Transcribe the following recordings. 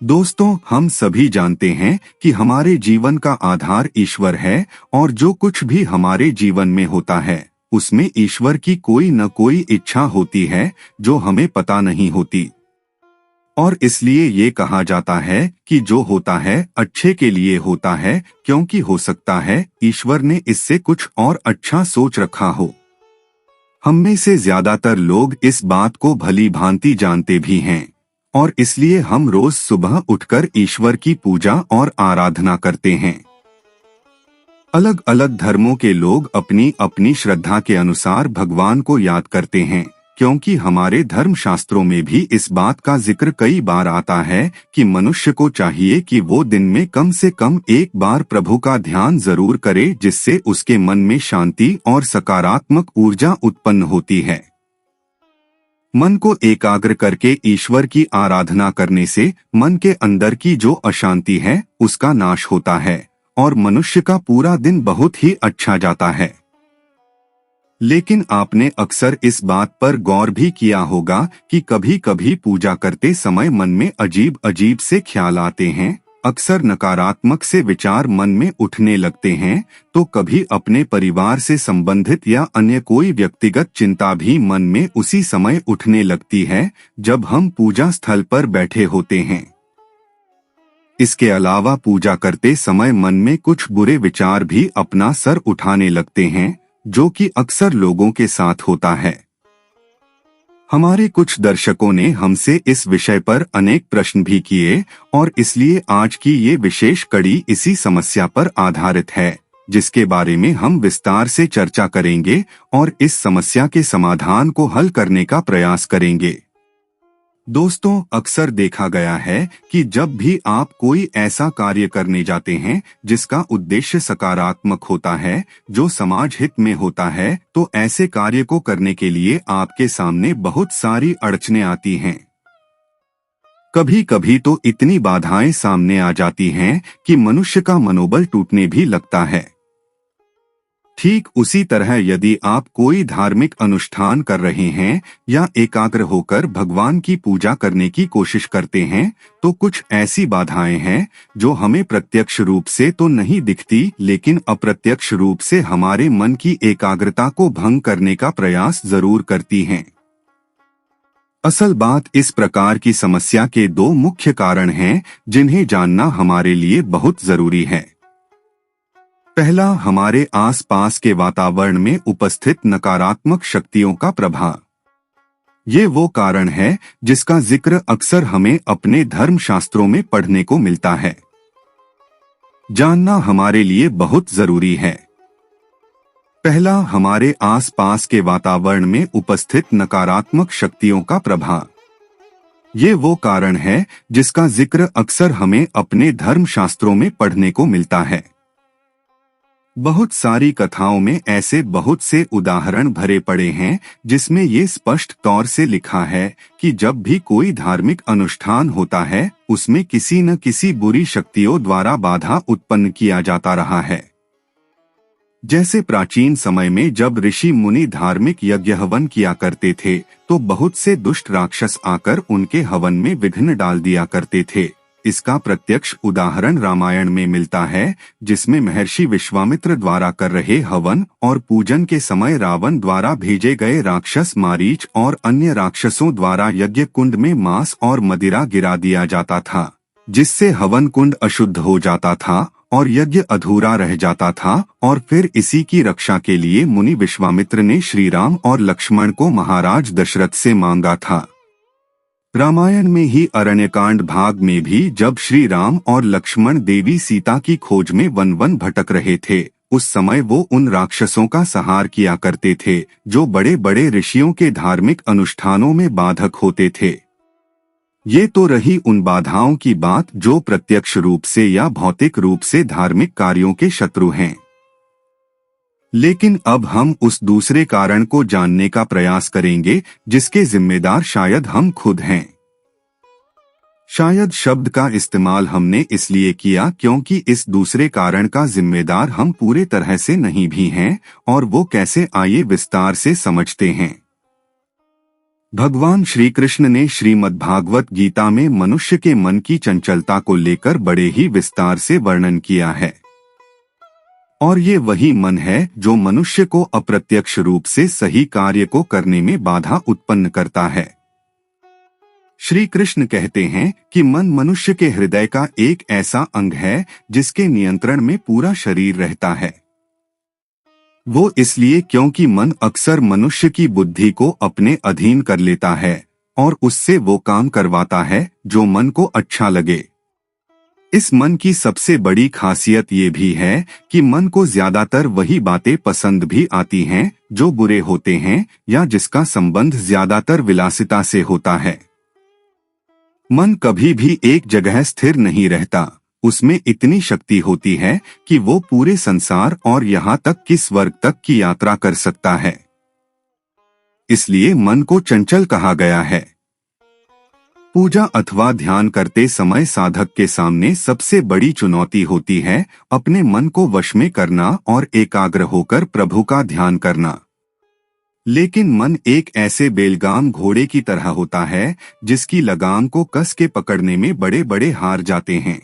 दोस्तों, हम सभी जानते हैं कि हमारे जीवन का आधार ईश्वर है और जो कुछ भी हमारे जीवन में होता है उसमें ईश्वर की कोई न कोई इच्छा होती है जो हमें पता नहीं होती। और इसलिए ये कहा जाता है कि जो होता है अच्छे के लिए होता है, क्योंकि हो सकता है ईश्वर ने इससे कुछ और अच्छा सोच रखा हो। हम में से ज्यादातर लोग इस बात को भली भांति जानते भी हैं और इसलिए हम रोज सुबह उठकर ईश्वर की पूजा और आराधना करते हैं। अलग अलग धर्मों के लोग अपनी अपनी श्रद्धा के अनुसार भगवान को याद करते हैं, क्योंकि हमारे धर्म शास्त्रों में भी इस बात का जिक्र कई बार आता है कि मनुष्य को चाहिए कि वो दिन में कम से कम एक बार प्रभु का ध्यान जरूर करे, जिससे उसके मन में शांति और सकारात्मक ऊर्जा उत्पन्न होती है। मन को एकाग्र करके ईश्वर की आराधना करने से मन के अंदर की जो अशांति है उसका नाश होता है और मनुष्य का पूरा दिन बहुत ही अच्छा जाता है। लेकिन आपने अक्सर इस बात पर गौर भी किया होगा कि कभी कभी पूजा करते समय मन में अजीब अजीब से ख्याल आते हैं, अक्सर नकारात्मक से विचार मन में उठने लगते हैं, तो कभी अपने परिवार से संबंधित या अन्य कोई व्यक्तिगत चिंता भी मन में उसी समय उठने लगती है जब हम पूजा स्थल पर बैठे होते हैं। इसके अलावा पूजा करते समय मन में कुछ बुरे विचार भी अपना सर उठाने लगते हैं, जो कि अक्सर लोगों के साथ होता है। हमारे कुछ दर्शकों ने हमसे इस विषय पर अनेक प्रश्न भी किए और इसलिए आज की ये विशेष कड़ी इसी समस्या पर आधारित है, जिसके बारे में हम विस्तार से चर्चा करेंगे और इस समस्या के समाधान को हल करने का प्रयास करेंगे। दोस्तों, अक्सर देखा गया है कि जब भी आप कोई ऐसा कार्य करने जाते हैं जिसका उद्देश्य सकारात्मक होता है, जो समाज हित में होता है, तो ऐसे कार्य को करने के लिए आपके सामने बहुत सारी अड़चनें आती हैं। कभी कभी तो इतनी बाधाएं सामने आ जाती हैं कि मनुष्य का मनोबल टूटने भी लगता है। ठीक उसी तरह यदि आप कोई धार्मिक अनुष्ठान कर रहे हैं या एकाग्र होकर भगवान की पूजा करने की कोशिश करते हैं, तो कुछ ऐसी बाधाएं हैं जो हमें प्रत्यक्ष रूप से तो नहीं दिखती, लेकिन अप्रत्यक्ष रूप से हमारे मन की एकाग्रता को भंग करने का प्रयास जरूर करती हैं। असल बात इस प्रकार की समस्या के दो मुख्य कारण हैं जिन्हें जानना हमारे लिए बहुत जरूरी है। पहला, हमारे आसपास के वातावरण में उपस्थित नकारात्मक शक्तियों का प्रभाव। ये वो कारण है जिसका जिक्र अक्सर हमें अपने धर्म शास्त्रों में पढ़ने को मिलता है। जानना हमारे लिए बहुत जरूरी है। पहला, हमारे आसपास के वातावरण में उपस्थित नकारात्मक शक्तियों का प्रभाव। ये वो कारण है जिसका जिक्र अक्सर हमें अपने धर्म शास्त्रों में पढ़ने को मिलता है। बहुत सारी कथाओं में ऐसे बहुत से उदाहरण भरे पड़े हैं जिसमें ये स्पष्ट तौर से लिखा है कि जब भी कोई धार्मिक अनुष्ठान होता है उसमें किसी न किसी बुरी शक्तियों द्वारा बाधा उत्पन्न किया जाता रहा है। जैसे प्राचीन समय में जब ऋषि मुनि धार्मिक यज्ञ हवन किया करते थे तो बहुत से दुष्ट राक्षस आकर उनके हवन में विघ्न डाल दिया करते थे। इसका प्रत्यक्ष उदाहरण रामायण में मिलता है, जिसमें महर्षि विश्वामित्र द्वारा कर रहे हवन और पूजन के समय रावण द्वारा भेजे गए राक्षस मारीच और अन्य राक्षसों द्वारा यज्ञ कुंड में मांस और मदिरा गिरा दिया जाता था, जिससे हवन कुंड अशुद्ध हो जाता था और यज्ञ अधूरा रह जाता था। और फिर इसी की रक्षा के लिए मुनि विश्वामित्र ने श्री राम और लक्ष्मण को महाराज दशरथ से मांगा था। रामायण में ही अरण्यकांड भाग में भी जब श्री राम और लक्ष्मण देवी सीता की खोज में वन वन भटक रहे थे, उस समय वो उन राक्षसों का संहार किया करते थे जो बड़े बड़े ऋषियों के धार्मिक अनुष्ठानों में बाधक होते थे। ये तो रही उन बाधाओं की बात जो प्रत्यक्ष रूप से या भौतिक रूप से धार्मिक कार्यों के शत्रु हैं। लेकिन अब हम उस दूसरे कारण को जानने का प्रयास करेंगे जिसके जिम्मेदार शायद हम खुद हैं। शायद शब्द का इस्तेमाल हमने इसलिए किया क्योंकि इस दूसरे कारण का जिम्मेदार हम पूरे तरह से नहीं भी हैं, और वो कैसे, आइए विस्तार से समझते हैं। भगवान श्री कृष्ण ने श्रीमद्भागवत गीता में मनुष्य के मन की चंचलता को लेकर बड़े ही विस्तार से वर्णन किया है। और ये वही मन है जो मनुष्य को अप्रत्यक्ष रूप से सही कार्य को करने में बाधा उत्पन्न करता है। श्री कृष्ण कहते हैं कि मन मनुष्य के हृदय का एक ऐसा अंग है जिसके नियंत्रण में पूरा शरीर रहता है। वो इसलिए क्योंकि मन अक्सर मनुष्य की बुद्धि को अपने अधीन कर लेता है और उससे वो काम करवाता है जो मन को अच्छा लगे। इस मन की सबसे बड़ी खासियत ये भी है कि मन को ज्यादातर वही बातें पसंद भी आती हैं जो बुरे होते हैं या जिसका संबंध ज्यादातर विलासिता से होता है। मन कभी भी एक जगह स्थिर नहीं रहता। उसमें इतनी शक्ति होती है कि वो पूरे संसार और यहाँ तक कि स्वर्ग तक की यात्रा कर सकता है। इसलिए मन को चंचल कहा गया है। पूजा अथवा ध्यान करते समय साधक के सामने सबसे बड़ी चुनौती होती है अपने मन को वश में करना और एकाग्र होकर प्रभु का ध्यान करना। लेकिन मन एक ऐसे बेलगाम घोड़े की तरह होता है जिसकी लगाम को कस के पकड़ने में बड़े बड़े हार जाते हैं।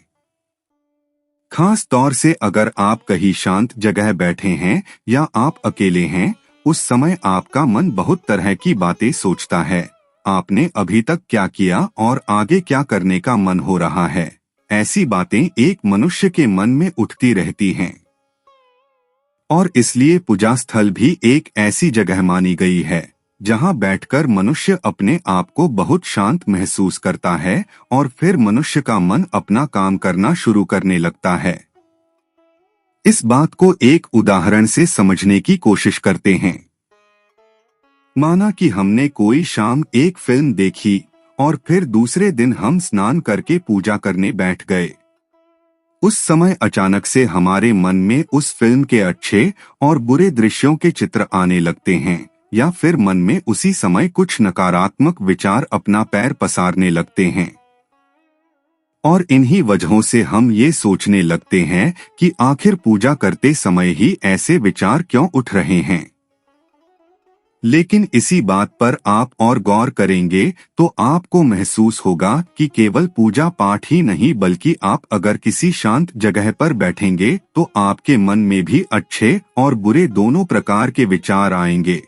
खास तौर से अगर आप कहीं शांत जगह बैठे हैं या आप अकेले हैं, उस समय आपका मन बहुत तरह की बातें सोचता है। आपने अभी तक क्या किया और आगे क्या करने का मन हो रहा है, ऐसी बातें एक मनुष्य के मन में उठती रहती हैं। और इसलिए पूजा स्थल भी एक ऐसी जगह मानी गई है जहां बैठकर मनुष्य अपने आप को बहुत शांत महसूस करता है और फिर मनुष्य का मन अपना काम करना शुरू करने लगता है। इस बात को एक उदाहरण से समझने की कोशिश करते हैं। माना कि हमने कोई शाम एक फिल्म देखी और फिर दूसरे दिन हम स्नान करके पूजा करने बैठ गए। उस समय अचानक से हमारे मन में उस फिल्म के अच्छे और बुरे दृश्यों के चित्र आने लगते हैं, या फिर मन में उसी समय कुछ नकारात्मक विचार अपना पैर पसारने लगते हैं। और इन्हीं वजहों से हम ये सोचने लगते हैं कि आखिर पूजा करते समय ही ऐसे विचार क्यों उठ रहे हैं। लेकिन इसी बात पर आप और गौर करेंगे तो आपको महसूस होगा कि केवल पूजा पाठ ही नहीं बल्कि आप अगर किसी शांत जगह पर बैठेंगे तो आपके मन में भी अच्छे और बुरे दोनों प्रकार के विचार आएंगे।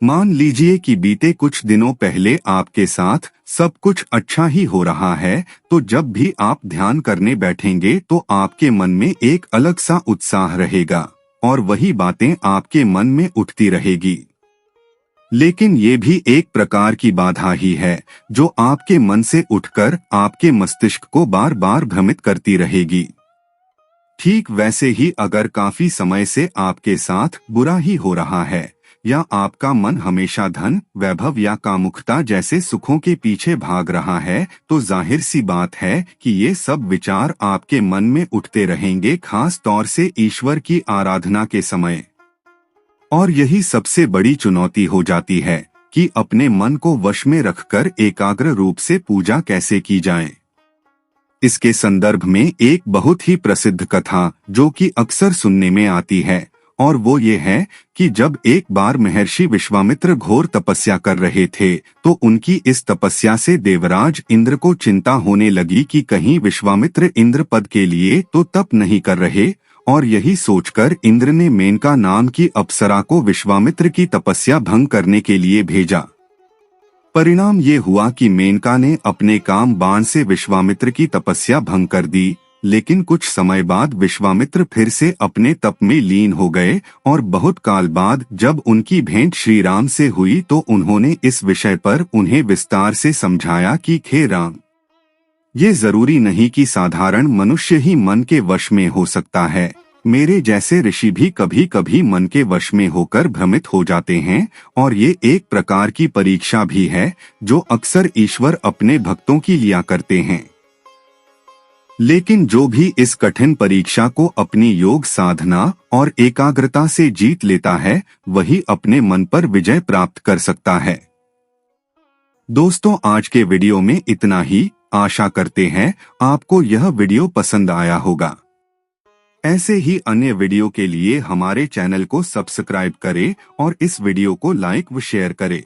मान लीजिए कि बीते कुछ दिनों पहले आपके साथ सब कुछ अच्छा ही हो रहा है, तो जब भी आप ध्यान करने बैठेंगे तो आपके मन में एक अलग सा उत्साह रहेगा और वही बातें आपके मन में उठती रहेगी। लेकिन ये भी एक प्रकार की बाधा ही है जो आपके मन से उठकर आपके मस्तिष्क को बार बार भ्रमित करती रहेगी। ठीक वैसे ही अगर काफी समय से आपके साथ बुरा ही हो रहा है या आपका मन हमेशा धन, वैभव या कामुकता जैसे सुखों के पीछे भाग रहा है, तो जाहिर सी बात है कि ये सब विचार आपके मन में उठते रहेंगे, खास तौर से ईश्वर की आराधना के समय। और यही सबसे बड़ी चुनौती हो जाती है कि अपने मन को वश में रखकर एकाग्र रूप से पूजा कैसे की जाए। इसके संदर्भ में एक बहुत ही प्रसिद्ध कथा जो कि अक्सर सुनने में आती है, और वो ये है कि जब एक बार महर्षि विश्वामित्र घोर तपस्या कर रहे थे तो उनकी इस तपस्या से देवराज इंद्र को चिंता होने लगी कि कहीं विश्वामित्र इंद्र पद के लिए तो तप नहीं कर रहे, और यही सोचकर इंद्र ने मेनका नाम की अप्सरा को विश्वामित्र की तपस्या भंग करने के लिए भेजा। परिणाम ये हुआ कि मेनका ने अपने काम बाण से विश्वामित्र की तपस्या भंग कर दी, लेकिन कुछ समय बाद विश्वामित्र फिर से अपने तप में लीन हो गए और बहुत काल बाद जब उनकी भेंट श्री राम से हुई तो उन्होंने इस विषय पर उन्हें विस्तार से समझाया कि हे राम, ये जरूरी नहीं कि साधारण मनुष्य ही मन के वश में हो सकता है। मेरे जैसे ऋषि भी कभी कभी मन के वश में होकर भ्रमित हो जाते हैं, और ये एक प्रकार की परीक्षा भी है जो अक्सर ईश्वर अपने भक्तों की लिया करते हैं। लेकिन जो भी इस कठिन परीक्षा को अपनी योग साधना और एकाग्रता से जीत लेता है वही अपने मन पर विजय प्राप्त कर सकता है। दोस्तों, आज के वीडियो में इतना ही। आशा करते हैं आपको यह वीडियो पसंद आया होगा। ऐसे ही अन्य वीडियो के लिए हमारे चैनल को सब्सक्राइब करें और इस वीडियो को लाइक व शेयर करें।